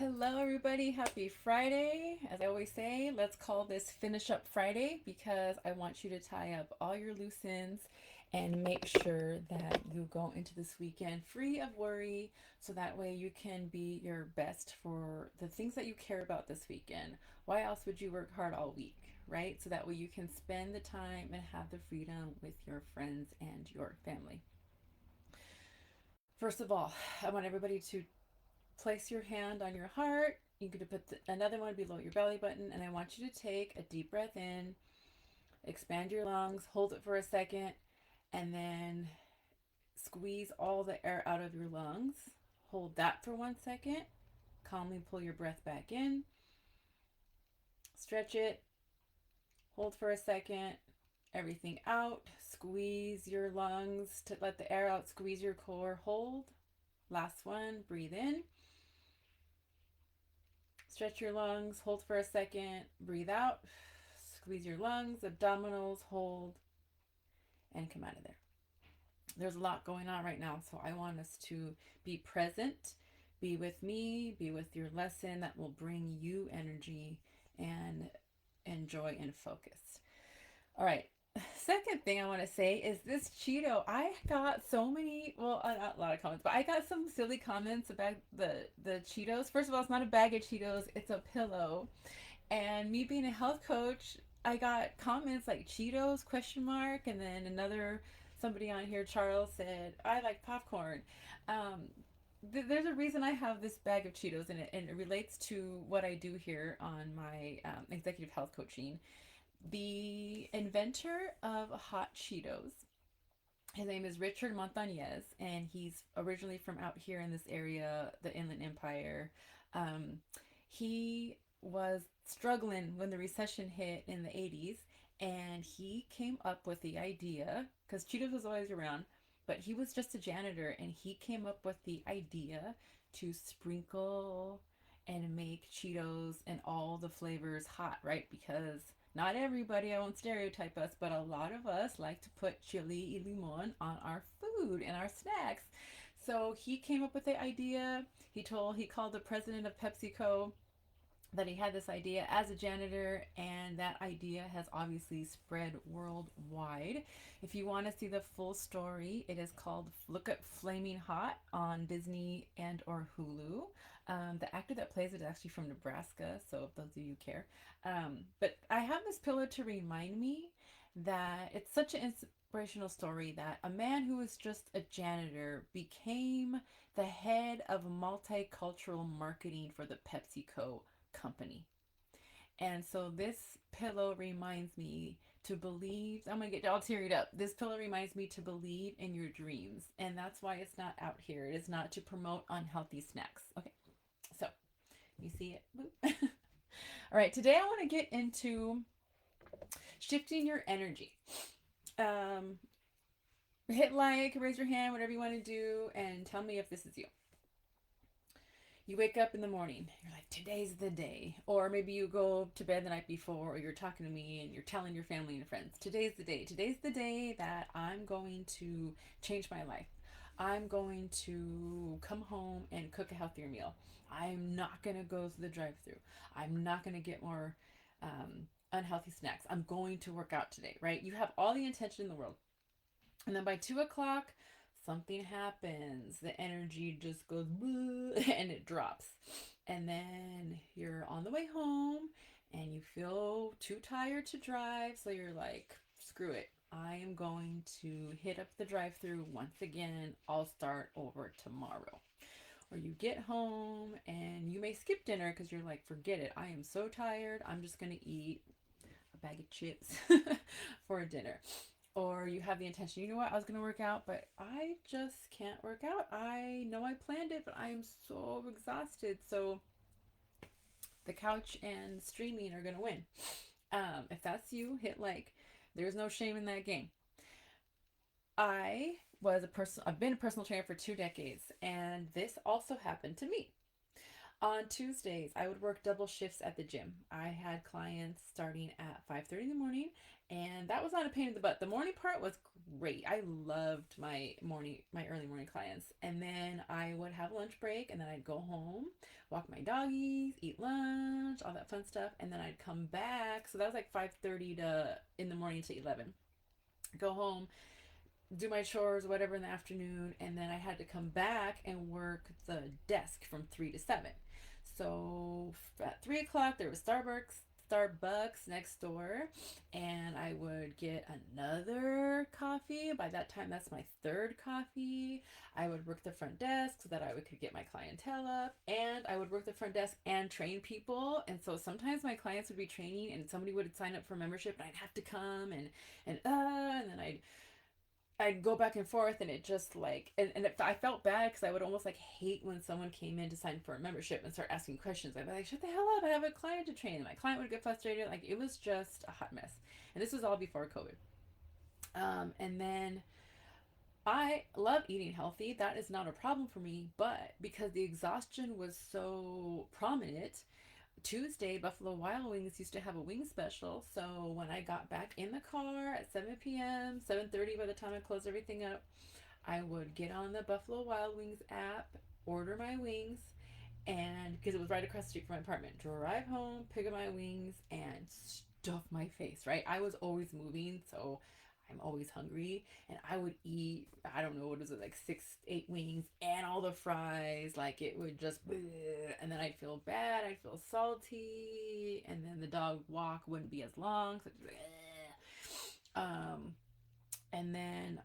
Hello, everybody. Happy Friday. As I always say, let's call this Finish Up Friday because I want you to tie up all your loose ends and make sure that you go into this weekend free of worry so that way you can be your best for the things that you care about this weekend. Why else would you work hard all week, right? So that way you can spend the time and have the freedom with your friends and your family. First of all, I want everybody to place your hand on your heart. You could put another one below your belly button, and I want you to take a deep breath in, expand your lungs, hold it for a second, and then squeeze all the air out of your lungs. Hold that for 1 second. Calmly pull your breath back in, stretch it, hold for a second, everything out. Squeeze your lungs to let the air out, squeeze your core, hold. Last one, breathe in. Stretch your lungs, hold for a second, breathe out, squeeze your lungs, abdominals, hold, and come out of there. There's a lot going on right now, so I want us to be present, be with me, be with your lesson that will bring you energy and joy and focus. All right. Second thing I want to say is this Cheeto. I got so many, well, not a lot of comments, but I got some silly comments about the Cheetos. First of all, it's not a bag of Cheetos, it's a pillow. And me being a health coach, I got comments like Cheetos question mark, and then another somebody on here, Charles, said I like popcorn. Um, there's a reason I have this bag of Cheetos in it, and it relates to what I do here on my executive health coaching. The inventor of hot Cheetos, his name is Richard Montañez, and he's originally from out here in this area, the Inland Empire. Um, he was struggling when the recession hit in the 80s, and he came up with the idea because Cheetos was always around, but he was just a janitor, and he came up with the idea to sprinkle and make Cheetos and all the flavors hot, right? Because not everybody, I won't stereotype us, but a lot of us like to put chili y limon on our food and our snacks. So he came up with the idea. He called the president of PepsiCo that he had this idea as a janitor, and that idea has obviously spread worldwide. If you want to see the full story, it is called Look at Flaming Hot on Disney and or Hulu. The actor that plays it is actually from Nebraska, so if those of you care. But I have this pillow to remind me that it's such an inspirational story that a man who was just a janitor became the head of multicultural marketing for the PepsiCo company. And so this pillow reminds me to believe, I'm going to get all teared up. This pillow reminds me to believe in your dreams. And that's why it's not out here. It is not to promote unhealthy snacks. Okay, so you see it? Boop. All right, today I want to get into shifting your energy. Um, Hit like, raise your hand, whatever you want to do, and tell me if this is you. You wake up in the morning, you're like, today's the day. Or maybe you go to bed the night before, or you're talking to me and you're telling your family and friends, today's the day. Today's the day that I'm going to change my life. I'm going to come home and cook a healthier meal. I'm not going to go to the drive through. I'm not going to get more unhealthy snacks. I'm going to work out today, right? You have all the intention in the world. And then by 2 o'clock, something happens. The energy just goes and it drops. And then you're on the way home and you feel too tired to drive. So you're like, screw it. I am going to hit up the drive through once again. I'll start over tomorrow. Or you get home and you may skip dinner because you're like, forget it. I am so tired. I'm just going to eat a bag of chips for dinner. Or you have the intention, you know what, I was going to work out, but I just can't work out. I know I planned it, but I am so exhausted. So the couch and streaming are going to win. If that's you, hit like. There's no shame in that game. I've been a personal trainer for 2 decades, and this also happened to me. On Tuesdays, I would work double shifts at the gym. I had clients starting at 5:30 in the morning And that was not a pain in the butt. The morning part was great. I loved my early morning clients. And then I would have lunch break, and then I'd go home, walk my doggies, eat lunch, all that fun stuff, and then I'd come back. So that was like 5:30 to in the morning to 11. Go home, do my chores, whatever in the afternoon, and then I had to come back and work the desk from 3 to 7. So at 3 o'clock, there was Starbucks next door, and I would get another coffee. By that time, that's my third coffee. I would work the front desk so that could get my clientele up, and I would work the front desk and train people. And so sometimes my clients would be training, and somebody would sign up for membership, and I'd have to come and then I'd go back and forth, and it just like, I felt bad because I would almost like hate when someone came in to sign for a membership and start asking questions. I'd be like, shut the hell up, I have a client to train. And my client would get frustrated. Like, it was just a hot mess. And this was all before COVID. And then I love eating healthy. That is not a problem for me. But because the exhaustion was so prominent, Tuesday, Buffalo Wild Wings used to have a wing special. So when I got back in the car at 7 p.m., 7:30 by the time I closed everything up, I would get on the Buffalo Wild Wings app, order my wings, and because it was right across the street from my apartment, drive home, pick up my wings, and stuff my face, right? I was always moving, so I'm always hungry, and I would eat, I don't know, what is it, like 6, 8 wings and all the fries. Like, it would just, bleh, and then I'd feel bad, I'd feel salty, and then the dog walk wouldn't be as long. So, and then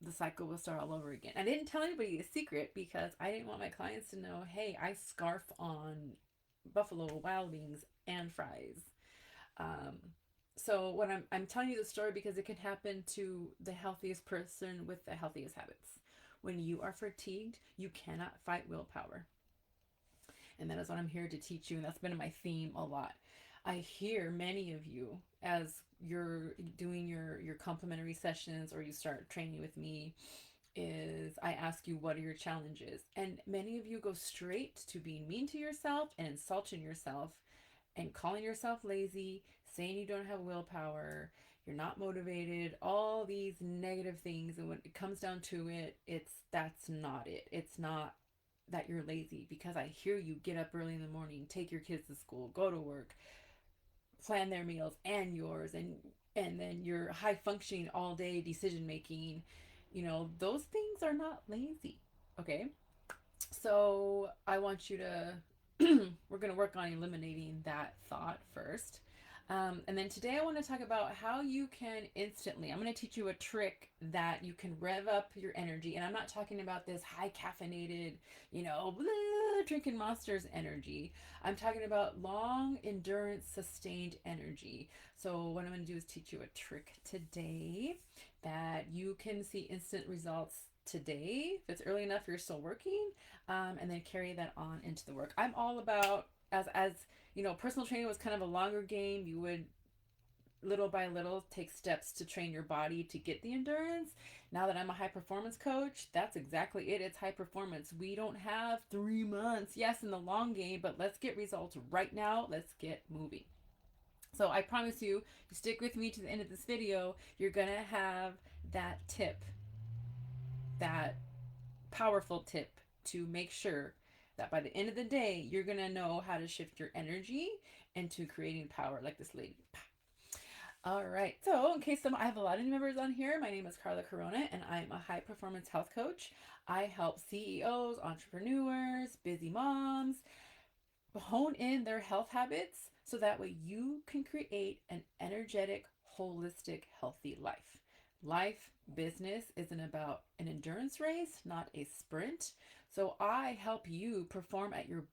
the cycle will start all over again. I didn't tell anybody the secret because I didn't want my clients to know, hey, I scarf on Buffalo Wild Wings and fries. Um, so when I'm telling you the story because it can happen to the healthiest person with the healthiest habits. When you are fatigued, you cannot fight willpower. And that is what I'm here to teach you. And that's been my theme a lot. I hear many of you as you're doing your complimentary sessions or you start training with me is I ask you, what are your challenges? And many of you go straight to being mean to yourself and insulting yourself and calling yourself lazy, saying you don't have willpower, you're not motivated, all these negative things. And when it comes down to it, that's not it. It's not that you're lazy, because I hear you get up early in the morning, take your kids to school, go to work, plan their meals and yours, and then you're high functioning all day, decision making. Those things are not lazy. Okay, so I want you to we're going to work on eliminating that thought first. And then today I want to talk about how you can instantly, I'm going to teach you a trick that you can rev up your energy. And I'm not talking about this high caffeinated, blah, drinking monsters energy. I'm talking about long endurance, sustained energy. So what I'm going to do is teach you a trick today that you can see instant results today. If it's early enough, you're still working, and then carry that on into the work. I'm all about, as personal training was kind of a longer game. You would little by little take steps to train your body to get the endurance. Now that I'm a high performance coach, that's exactly it. It's high performance. We don't have 3 months, yes, in the long game, but let's get results right now. Let's get moving. So I promise you stick with me to the end of this video, you're gonna have that tip, that powerful tip, to make sure that by the end of the day, you're going to know how to shift your energy into creating power like this lady. All right. So in case I have a lot of new members on here, my name is Karla Corona, and I'm a high performance health coach. I help CEOs, entrepreneurs, busy moms hone in their health habits so that way you can create an energetic, holistic, healthy life. Life business isn't about an endurance race, not a sprint. So I help you perform at your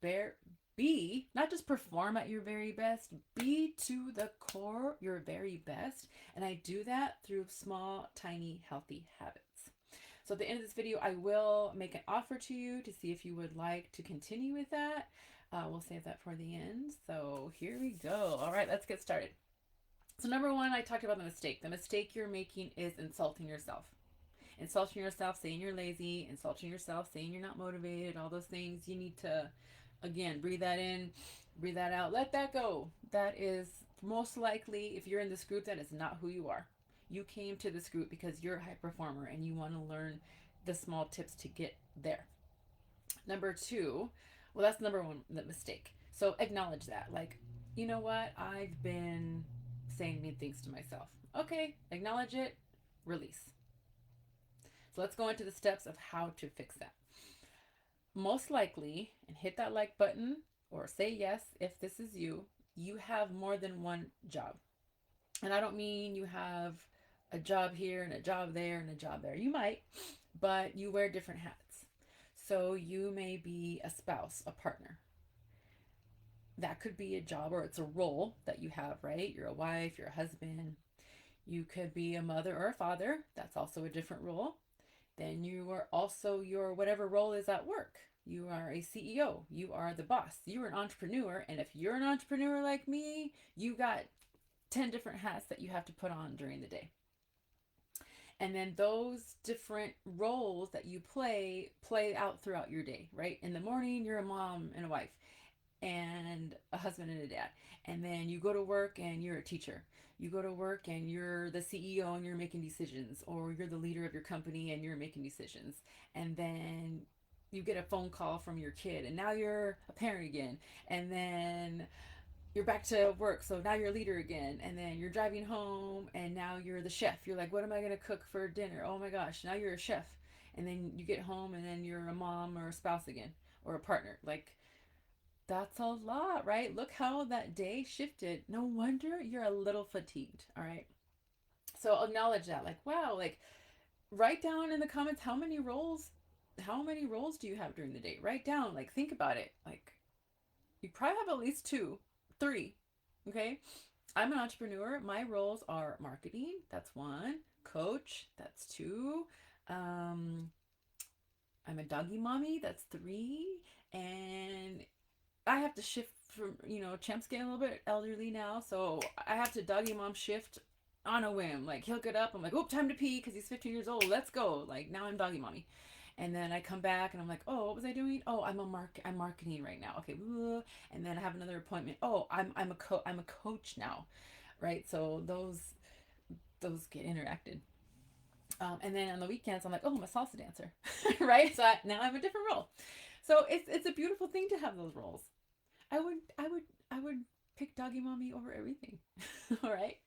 not just perform at your very best, be to the core your very best. And I do that through small, tiny, healthy habits. So at the end of this video, I will make an offer to you to see if you would like to continue with that. We'll save that for the end. So here we go. All right, let's get started. So number one, I talked about the mistake. The mistake you're making is insulting yourself. Insulting yourself, saying you're lazy, insulting yourself, saying you're not motivated, all those things. You need to, again, breathe that in, breathe that out, let that go. That is Most likely, if you're in this group, that is not who you are. You came to this group because you're a high performer and you want to learn the small tips to get there. Number two, well, that's number one, the mistake. So acknowledge that. Like, you know what? I've been saying mean things to myself. Okay, acknowledge it, release. So let's go into the steps of how to fix that. Most likely, and hit that like button or say yes if this is you, you have more than one job. And I don't mean you have a job here and a job there and a job there. You might, but you wear different hats. So you may be a spouse, a partner. That could be a job or it's a role that you have, right? You're a wife, you're a husband. You could be a mother or a father. That's also a different role. Then you are also your whatever role is at work. You are a CEO. You are the boss. You are an entrepreneur. And if you're an entrepreneur like me, you got 10 different hats that you have to put on during the day. And then those different roles that you play out throughout your day, right? In the morning, you're a mom and a wife and a husband and a dad. And then you go to work and you're a teacher. You go to work and you're the CEO and you're making decisions, or you're the leader of your company and you're making decisions. And then you get a phone call from your kid and now you're a parent again. And then you're back to work, so now you're a leader again. And then you're driving home and now you're the chef. You're like, what am I going to cook for dinner? Oh my gosh, now you're a chef. And then you get home and then you're a mom or a spouse again, or a partner. Like, that's a lot, right? Look how that day shifted. No wonder you're a little fatigued, all right? So acknowledge that. Like, wow, like write down in the comments how many roles do you have during the day? Write down, like think about it. Like you probably have at least two, three. Okay? I'm an entrepreneur. My roles are marketing, that's one, coach, that's two. Um I'm a doggy mommy, that's three, and I have to shift from, Champ's getting a little bit elderly now, so I have to doggy mom shift on a whim. Like he'll get up, I'm like, oh, time to pee because he's 15 years old. Let's go. Like now I'm doggy mommy, and then I come back and I'm like, oh, what was I doing? Oh, I'm marketing right now. Okay, and then I have another appointment. Oh, I'm a coach now, right? So those get interacted. And then on the weekends, I'm like, oh, I'm a salsa dancer, right? So now I have a different role. So it's a beautiful thing to have those roles. I would pick doggy mommy over everything. All right.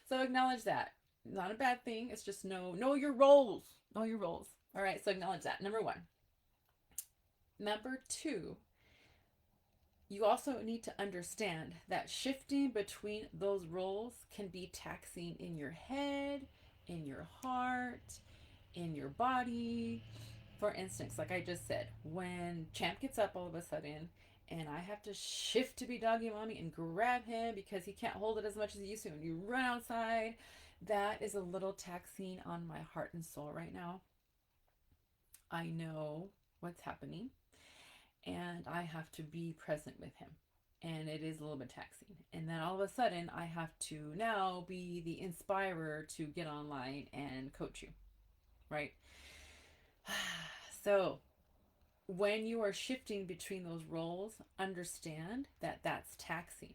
So acknowledge that. Not a bad thing. It's just know your roles. Know your roles. All right. So acknowledge that. Number one. Number two, you also need to understand that shifting between those roles can be taxing in your head, in your heart, in your body. For instance, like I just said, when Champ gets up all of a sudden and I have to shift to be doggy mommy and grab him because he can't hold it as much as he used to, and you run outside, that is a little taxing on my heart and soul right now. I know what's happening and I have to be present with him. And it is a little bit taxing. And then all of a sudden, I have to now be the inspirer to get online and coach you, right? So, when you are shifting between those roles, understand that that's taxing.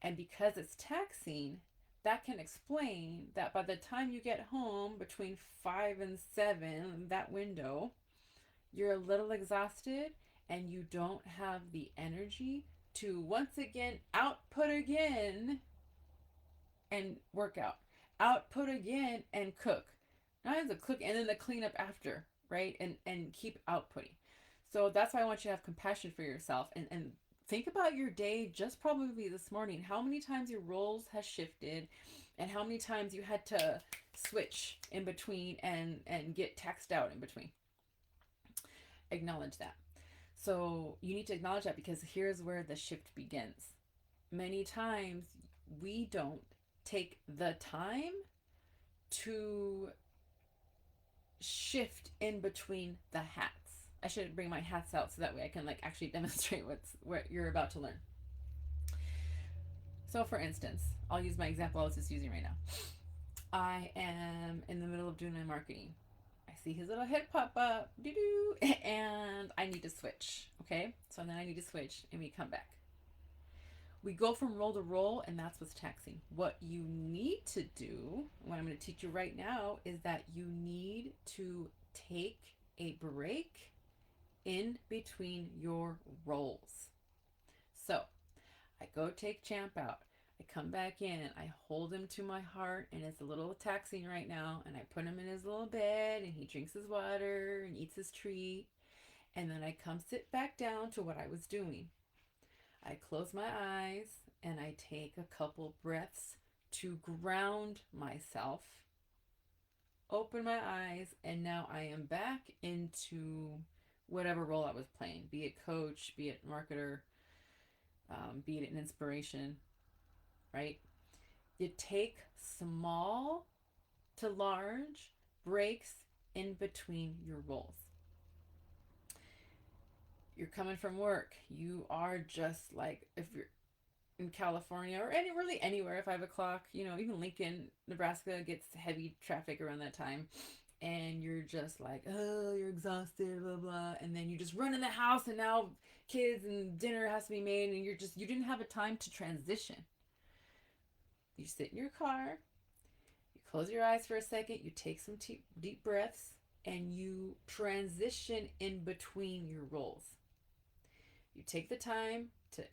And because it's taxing, that can explain that by the time you get home between 5 and 7, that window, you're a little exhausted and you don't have the energy to once again output again and work out, output again and cook. Not as a cook and then the cleanup after, right? And keep outputting. So that's why I want you to have compassion for yourself and think about your day just probably this morning. How many times your roles has shifted and how many times you had to switch in between and get taxed out in between. Acknowledge that. So you need to acknowledge that because here's where the shift begins. Many times we don't take the time to shift in between the hats. I should bring my hats out so that way I can like actually demonstrate what you're about to learn. So for instance, I'll use my example I was just using right now. I am in the middle of doing my marketing. I see his little head pop up, doo-doo, and I need to switch. Okay, so then I need to switch and we come back. We go from role to role, and that's what's taxing. What you need to do, what I'm going to teach you right now, is that you need to take a break in between your roles. So I go take Champ out. I come back in. I hold him to my heart, and it's a little taxing right now. And I put him in his little bed, and he drinks his water and eats his treat. And then I come sit back down to what I was doing. I close my eyes and I take a couple breaths to ground myself, open my eyes, and now I am back into whatever role I was playing, be it coach, be it marketer, be it an inspiration, right? You take small to large breaks in between your roles. You're coming from work. You are just like, if you're in California or really anywhere at 5 o'clock, even Lincoln, Nebraska gets heavy traffic around that time. And you're just like, oh, you're exhausted, blah, blah. And then you just run in the house, and now kids and dinner has to be made. And you didn't have a time to transition. You sit in your car, you close your eyes for a second, you take some deep breaths, and you transition in between your roles. You take the time to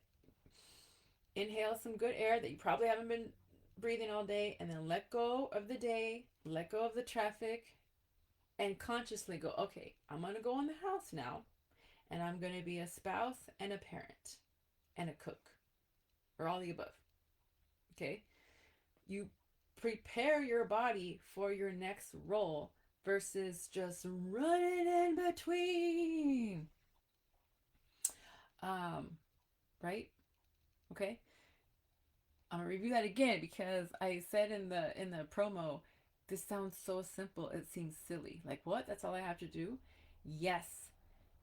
inhale some good air that you probably haven't been breathing all day, and then let go of the day, let go of the traffic, and consciously go, okay, I'm going to go in the house now, and I'm going to be a spouse and a parent and a cook, or all the above. Okay? You prepare your body for your next role versus just running in between. Right? Okay? I'm gonna review that again because I said in the promo, this sounds so simple, it seems silly. Like, what? That's all I have to do? Yes.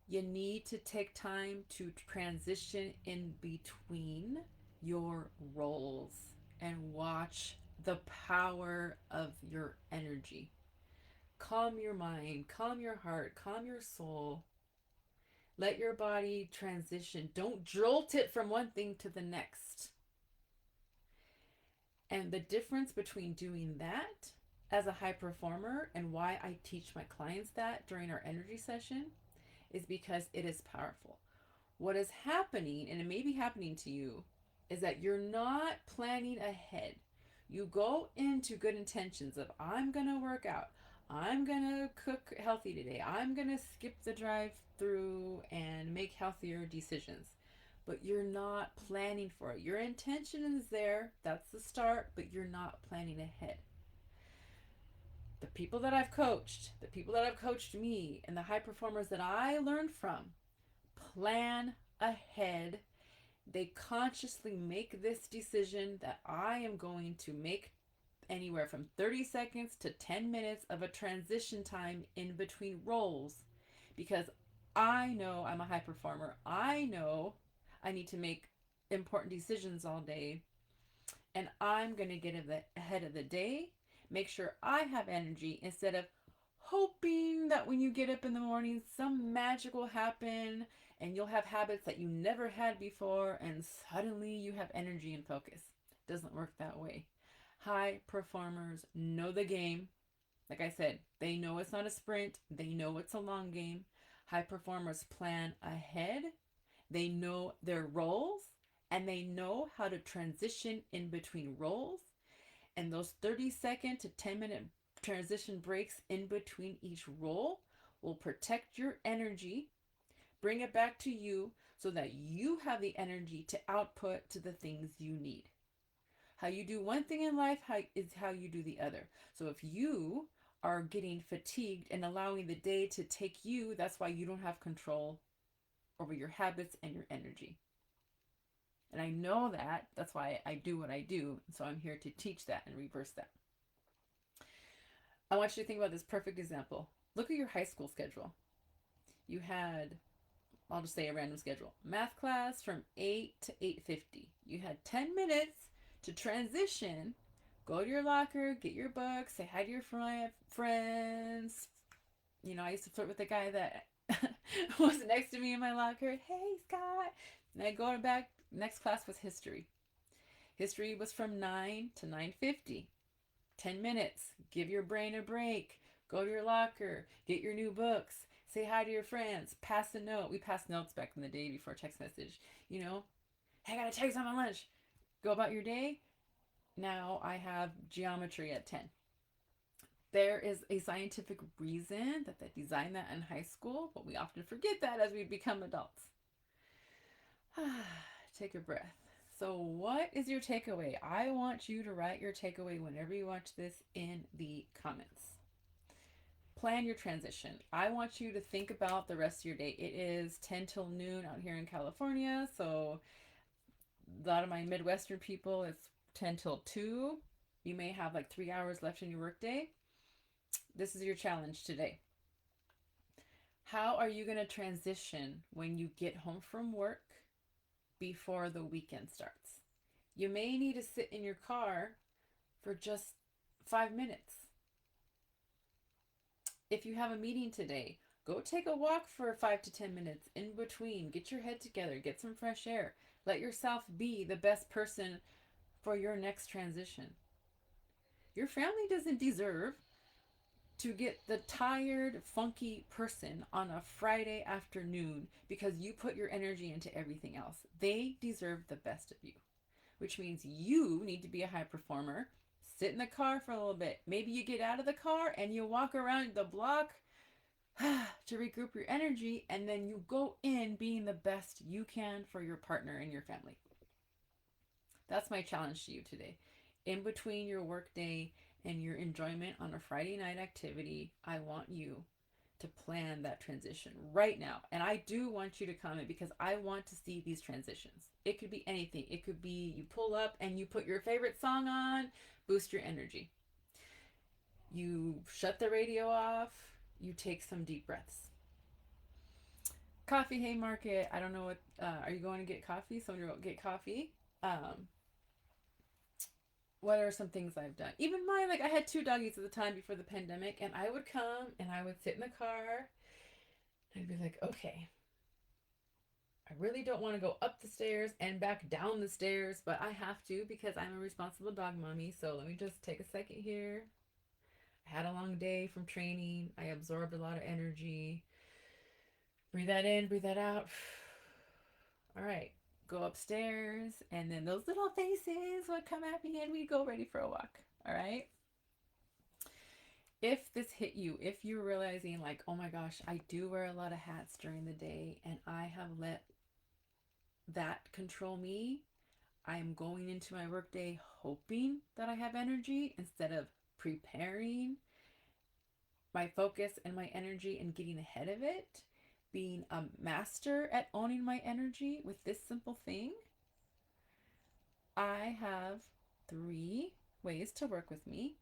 You need to take time to transition in between your roles and watch the power of your energy. Calm your mind, calm your heart, calm your soul. Let your body transition. Don't jolt it from one thing to the next. And the difference between doing that as a high performer and why I teach my clients that during our energy session is because it is powerful. What is happening, and it may be happening to you, is that you're not planning ahead. You go into good intentions of, I'm going to work out. I'm going to cook healthy today. I'm going to skip the drive through and make healthier decisions. But you're not planning for it. Your intention is there. That's the start, but you're not planning ahead. The people that I've coached, the people that have coached me, and the high performers that I learned from plan ahead. They consciously make this decision that I am going to make anywhere from 30 seconds to 10 minutes of a transition time in between roles, because I know I'm a high performer. I know I need to make important decisions all day, and I'm going to get ahead of the day, make sure I have energy instead of hoping that when you get up in the morning, some magic will happen and you'll have habits that you never had before, and suddenly you have energy and focus. It doesn't work that way. High performers know the game. Like I said, they know it's not a sprint. They know it's a long game. High performers plan ahead. They know their roles, and they know how to transition in between roles. And those 30-second to 10-minute transition breaks in between each role will protect your energy, bring it back to you so that you have the energy to output to the things you need. How you do one thing in life is how you do the other. So if you are getting fatigued and allowing the day to take you, that's why you don't have control over your habits and your energy. And I know that. That's why I do what I do. So I'm here to teach that and reverse that. I want you to think about this perfect example. Look at your high school schedule. You had, I'll just say a random schedule. Math class from 8 to 8:50. You had 10 minutes to transition. Go to your locker, get your book, say hi to your friends. I used to flirt with the guy that was next to me in my locker. Hey, Scott. And I go back. Next class was history. History was from 9 to 9:50. 10 minutes. Give your brain a break. Go to your locker. Get your new books. Say hi to your friends. Pass a note. We passed notes back in the day before text message. You know, hey, I got to text on my lunch. Go about your day. Now I have geometry at 10. There is a scientific reason that they designed that in high school, but we often forget that as we become adults. Take a breath. So, what is your takeaway? I want you to write your takeaway whenever you watch this in the comments. Plan your transition. I want you to think about the rest of your day. It is 10 till noon out here in California. So, a lot of my Midwestern people, it's 10 till 2. You may have like 3 hours left in your workday. This is your challenge today. How are you going to transition when you get home from work before the weekend starts? You may need to sit in your car for just 5 minutes. If you have a meeting today, go take a walk for 5 to 10 minutes in between. Get your head together, get some fresh air. Let yourself be the best person for your next transition. Your family doesn't deserve to get the tired, funky person on a Friday afternoon because you put your energy into everything else. They deserve the best of you, which means you need to be a high performer. Sit in the car for a little bit. Maybe you get out of the car and you walk around the block to regroup your energy, and then you go in being the best you can for your partner and your family. That's my challenge to you today. In between your workday and your enjoyment on a Friday night activity, I want you to plan that transition right now. And I do want you to comment because I want to see these transitions. It could be anything. It could be you pull up and you put your favorite song on, boost your energy. You shut the radio off, you take some deep breaths. Coffee Haymarket, I don't know what, are you going to get coffee? Someone wrote get coffee. What are some things I've done? Even mine, like I had 2 doggies at the time before the pandemic, and I would come and I would sit in the car and I'd be like, okay, I really don't want to go up the stairs and back down the stairs, but I have to because I'm a responsible dog mommy. So let me just take a second here. I had a long day from training. I absorbed a lot of energy. Breathe that in, breathe that out. All right, go upstairs, and then those little faces would come at me and we'd go ready for a walk. All right. If this hit you, if you're realizing like, oh my gosh, I do wear a lot of hats during the day and I have let that control me, I am going into my workday hoping that I have energy instead of preparing my focus and my energy and getting ahead of it, being a master at owning my energy with this simple thing. I have 3 ways to work with me.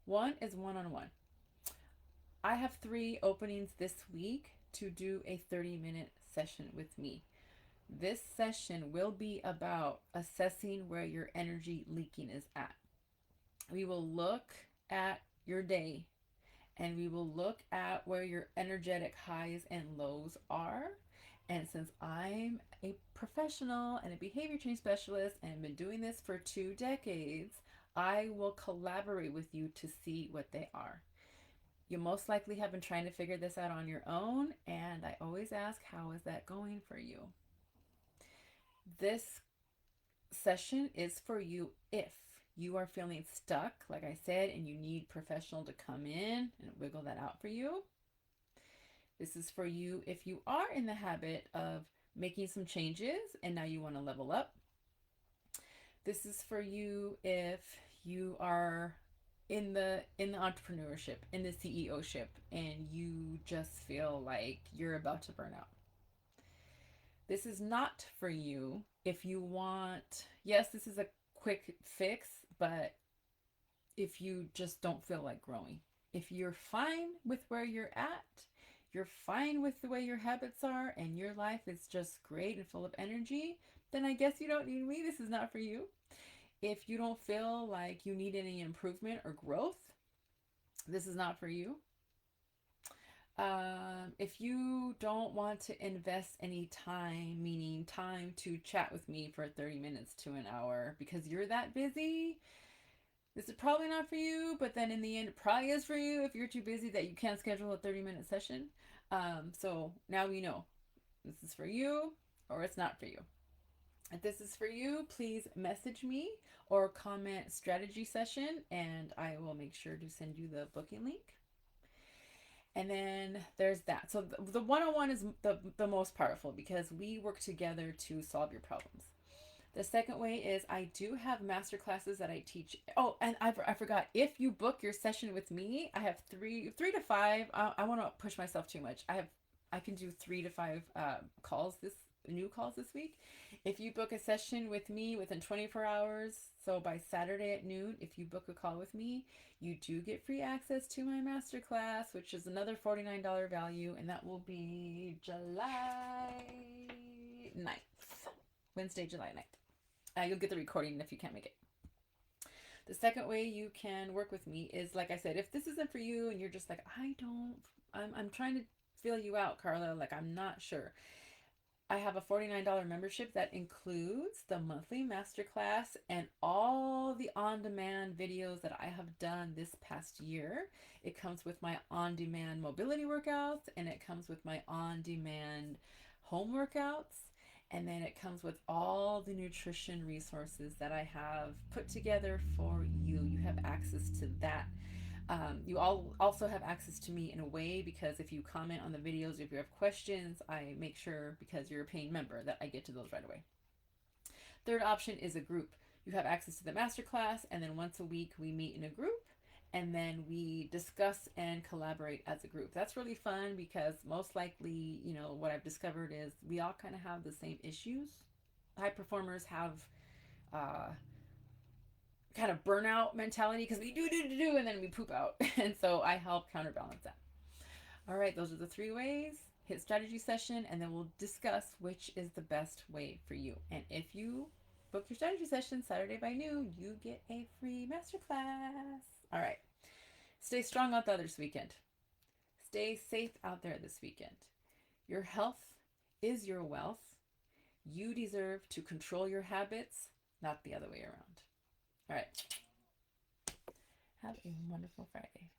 One is one-on-one. I have 3 openings this week to do a 30-minute session with me. This session will be about assessing where your energy leaking is at. We will look at your day and we will look at where your energetic highs and lows are. And since I'm a professional and a behavior change specialist and have been doing this for 2 decades, I will collaborate with you to see what they are. You most likely have been trying to figure this out on your own, and I always ask, how is that going for you? This session is for you if you are feeling stuck, like I said, and you need professional to come in and wiggle that out for you. This is for you if you are in the habit of making some changes and now you want to level up. This is for you if you are in the entrepreneurship, in the CEO-ship, and you just feel like you're about to burn out. This is not for you if you want, yes, this is a quick fix, but if you just don't feel like growing. If you're fine with where you're at, you're fine with the way your habits are, and your life is just great and full of energy, then I guess you don't need me. This is not for you. If you don't feel like you need any improvement or growth, this is not for you. if you don't want to invest any time, meaning time to chat with me for 30 minutes to an hour because you're that busy, this is probably not for you. But then in the end, it probably is for you if you're too busy that you can't schedule a 30-minute session. So now we know this is for you or it's not for you. If this is for you, please message me or comment strategy session, and I will make sure to send you the booking link. And then there's that. So the one-on-one is the most powerful because we work together to solve your problems. The second way is I do have master classes that I teach. Oh, and I forgot. If you book your session with me, I have three to five. I want to push myself too much. I can do 3 to 5 new calls this week. If you book a session with me within 24 hours, so by Saturday at noon, if you book a call with me, you do get free access to my masterclass, which is another $49 value, and that will be July 9th, Wednesday, July 9th. You'll get the recording if you can't make it. The second way you can work with me is, like I said, if this isn't for you and you're just like, I'm trying to feel you out, Karla, like I'm not sure. I have a $49 membership that includes the monthly masterclass and all the on-demand videos that I have done this past year. It comes with my on-demand mobility workouts, and it comes with my on-demand home workouts, and then it comes with all the nutrition resources that I have put together for you. You have access to that. You all also have access to me in a way because if you comment on the videos, if you have questions, I make sure, because you're a paying member, that I get to those right away. Third option is a group. You have access to the masterclass, and then once a week we meet in a group, and then we discuss and collaborate as a group. That's really fun because most likely, what I've discovered is we all kind of have the same issues. High performers have kind of burnout mentality because we do and then we poop out. And so I help counterbalance that. All right, those are the 3 ways. Hit strategy session, and then we'll discuss which is the best way for you. And if you book your strategy session Saturday by noon, you get a free masterclass. All right, stay strong out there this weekend. Stay safe out there this weekend. Your health is your wealth. You deserve to control your habits, not the other way around. All right. Have a wonderful Friday.